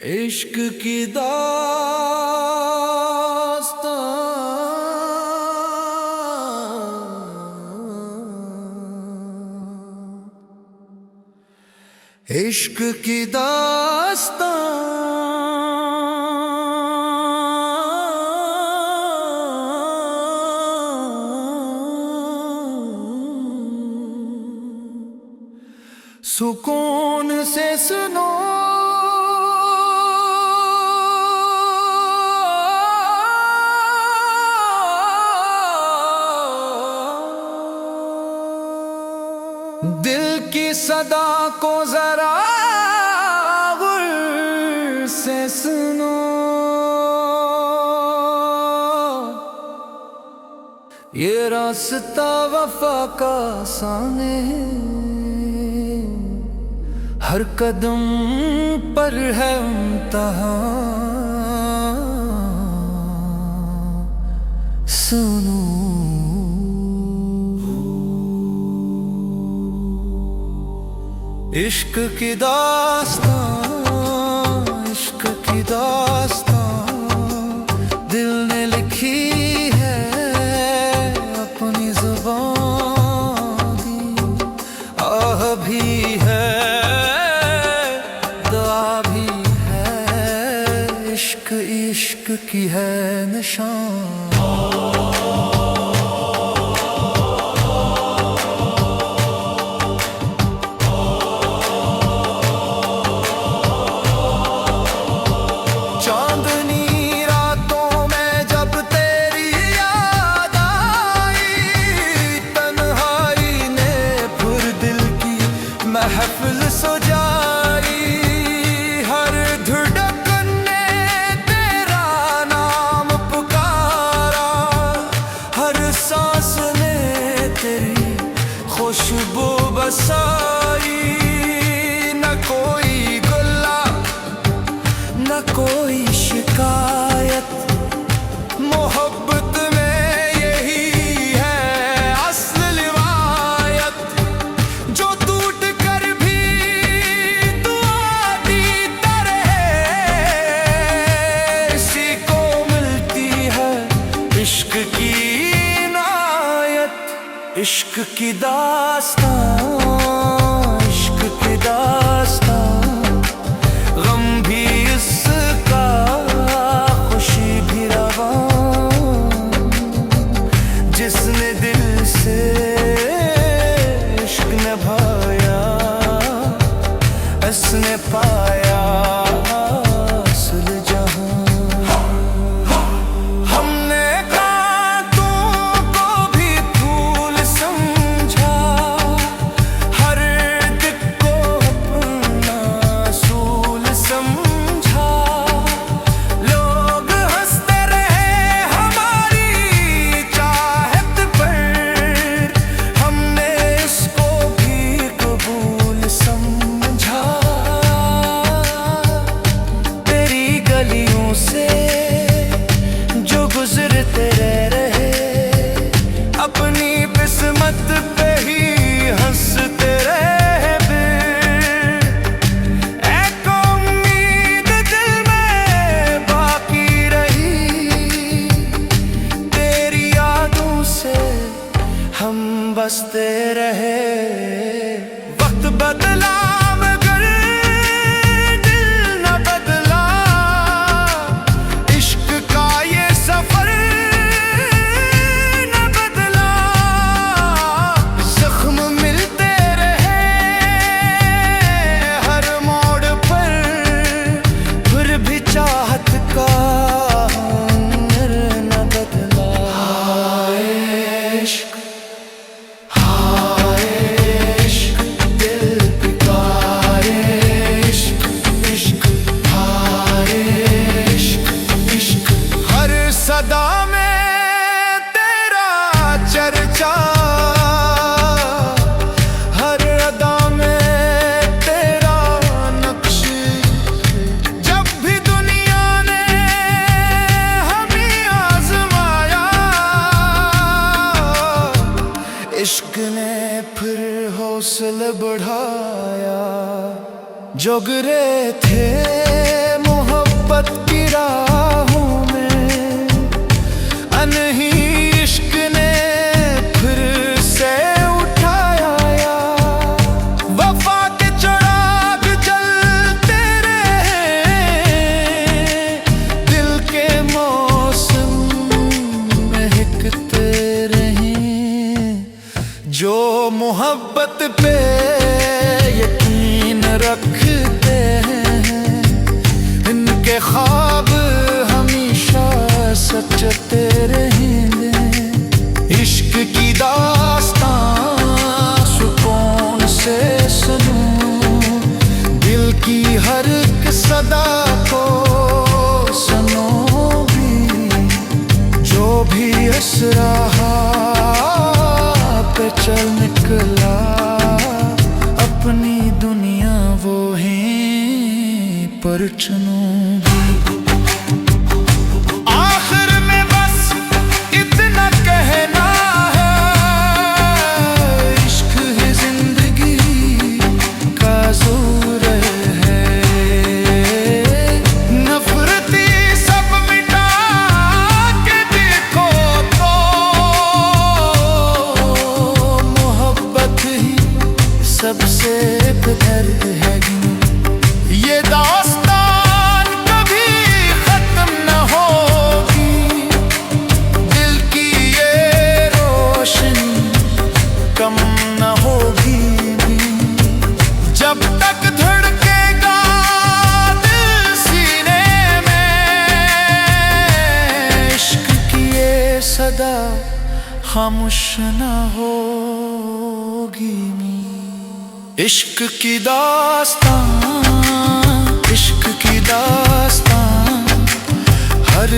इश्क की दास्तां, इश्क की दास्तां, सुकून से सुनो दिल की सदा को जरा गौर से सुनो। ये रास्ता वफा का आसान है, हर कदम पर है इम्तिहान, सुनो। इश्क की दास्तां, इश्क की दास्तां, दिल ने लिखी है अपनी ज़ुबान दी। आह भी है, दुआ भी है, इश्क इश्क की है निशान। महफिल सजाई, हर धड़कन ने तेरा नाम पुकारा, हर सांस ने तेरी खुशबू बसाई। न कोई गुल्ला न कोई शिकायत, मोहब्बत में यही है असल रिवायत। जो इश्क की इनायत, इश्क की दास्तां, इश्क की दास्तां, गम भी इसका खुशी भी रवां। जिसने दिल से इश्क निभाया, उसने पाया अपनी किस्मत पे ही हंसते रहे फिर। एक उम्मीद दिल में बाकी रही, तेरी यादों से हम बसते रहे। वक्त बदला मगर दिल न बदला, इश्क का ये सफर सदा में तेरा चर्चा, हर अदा में तेरा नक्श। जब भी दुनिया ने हमें आजमाया, इश्क ने फिर हौसला बढ़ाया। जो गिरे थे ये ख्वाब हमेशा सचते रहेंगे। इश्क की दास्तां सुकून से सुनूं, दिल की हर एक सदा को सुनो भी। जो भी इस राह पे चल निकला, अपनी दुनिया वो है परचनों भी। आखिर में बस इतना कहना है, इश्क है जिंदगी का जोर है। नफरती सब मिटा के देखो तो मोहब्बत ही सबसे बेहतर है। ये दास्तान कभी खत्म न होगी, दिल की ये रोशनी कम न होगी। जब तक धड़केगा दिल सीने में, इश्क की ये सदा खामोश न होगी। इश्क की दास्तां, इश्क की दास्तां हर